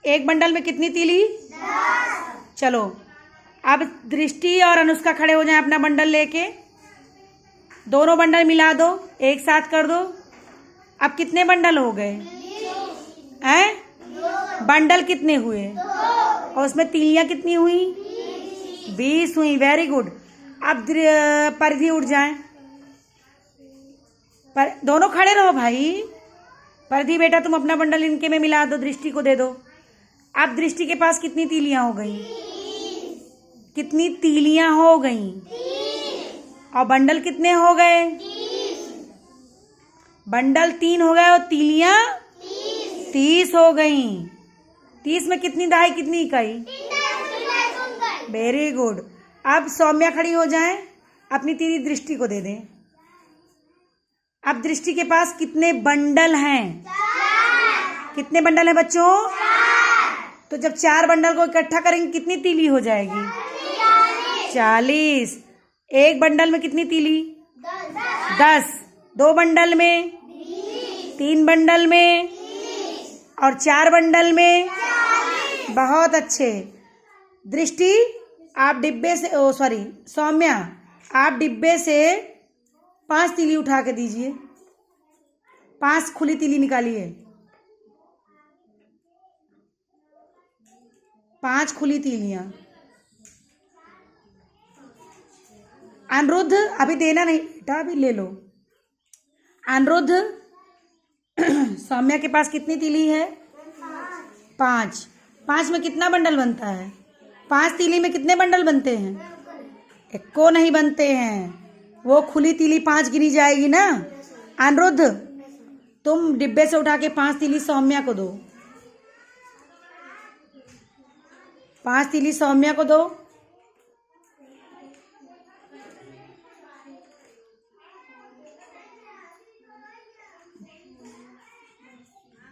एक बंडल में कितनी तीली? 10। चलो अब दृष्टि और अनुष्का खड़े हो जाएं अपना बंडल लेके। दोनों बंडल मिला दो, एक साथ कर दो। अब कितने बंडल हो गए? बंडल कितने हुए? और उसमें तीलियां कितनी हुई? 20 हुई। Very good. अब परिधि उठ जाए। पर दोनों खड़े रहो भाई। परिधि बेटा तुम अपना बंडल इनके में मिला दो, दृष्टि को दे दो। अब दृष्टि के पास कितनी तीलियां हो गई? कितनी तीलियां हो गई? और बंडल कितने हो गए? बंडल 3 हो गए और तीलियां 30 हो गई। 30 में कितनी दहाई, कितनी इकाई? Very good. अब सौम्या खड़ी हो जाए, अपनी तीली दृष्टि को दे दें। अब दृष्टि के पास कितने बंडल हैं? कितने बंडल हैं बच्चों? तो जब 4 बंडल को इकट्ठा करेंगे कितनी तीली हो जाएगी? 40। एक बंडल में कितनी तीली? 10। 2 बंडल में? 3 बंडल में? और 4 बंडल में? बहुत अच्छे। दृष्टि आप डिब्बे से, सौम्या आप डिब्बे से 5 तीली उठा के दीजिए। 5 खुली तीली निकालिए। 5 खुली तीलियां। अनिरुद्ध अभी देना नहीं बेटा, अभी ले लो। अनिरुद्ध सौम्या के पास कितनी तीली है? 5। 5 में कितना बंडल बनता है? 5 तीली में कितने बंडल बनते हैं? 1 को नहीं बनते हैं। वो खुली तीली 5 गिनी जाएगी ना। अनिरुद्ध तुम डिब्बे से उठा के 5 तीली सौम्या को दो। 5 तीली सौम्या को दो।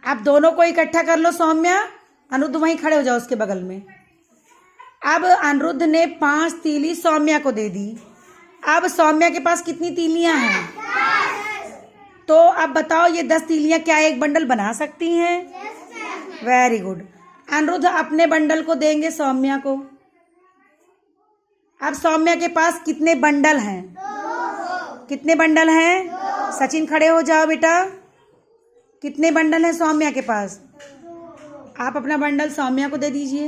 अब दोनों को इकट्ठा कर लो सौम्या। अनिरुद्ध वहीं खड़े हो जाओ उसके बगल में। अब अनिरुद्ध ने 5 तीली सौम्या को दे दी। अब सौम्या के पास कितनी तीलियां हैं? 10। तो अब बताओ ये 10 तीलियां क्या एक बंडल बना सकती हैं? Very good. अनिरुद्ध अपने बंडल को देंगे सौम्या को। अब सौम्या के पास कितने बंडल हैं? 2। कितने बंडल हैं? सचिन खड़े हो जाओ बेटा। कितने बंडल हैं सौम्या के पास? 2। आप अपना बंडल सौम्या को दे दीजिए।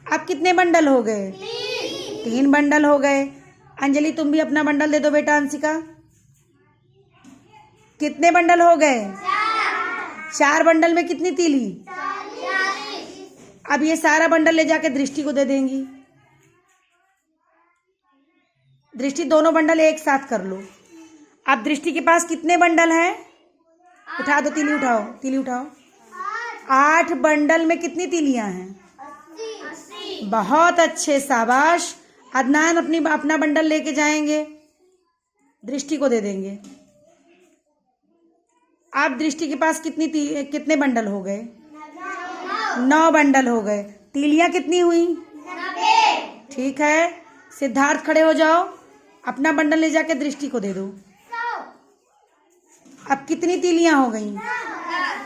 अब कितने बंडल हो गए? 3 बंडल हो गए। अंजलि तुम भी अपना बंडल दे दो बेटा। अंशिका कितने बंडल हो गए? 4 बंडल में कितनी तीली? 40। अब ये सारा बंडल ले जाके दृष्टि को दे देंगी। दृष्टि दोनों बंडल एक साथ कर लो। अब दृष्टि के पास कितने बंडल हैं? उठा दो, तीली उठाओ, तीली उठाओ। 8 बंडल में कितनी तीलियां हैं? 80। बहुत अच्छे, शाबाश। अदनान अपना बंडल लेके जाएंगे, दृष्टि को दे देंगे। आप दृष्टि के पास कितने बंडल हो गए? 9 बंडल हो गए। तीलियां कितनी हुई? 90। ठीक है। सिद्धार्थ खड़े हो जाओ, अपना बंडल ले जाके दृष्टि को दे दो। अब कितनी तीलियां हो गई?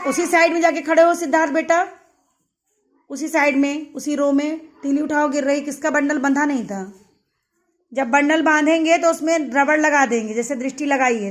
उसी साइड में जाके खड़े हो सिद्धार्थ बेटा। उसी साइड में, उसी रो में तीली उठाओ। गिर रही, किसका बंडल बंधा नहीं था? जब बंडल बांधेंगे तो उसमें रबड़ लगा देंगे, जैसे दृष्टि लगाई है।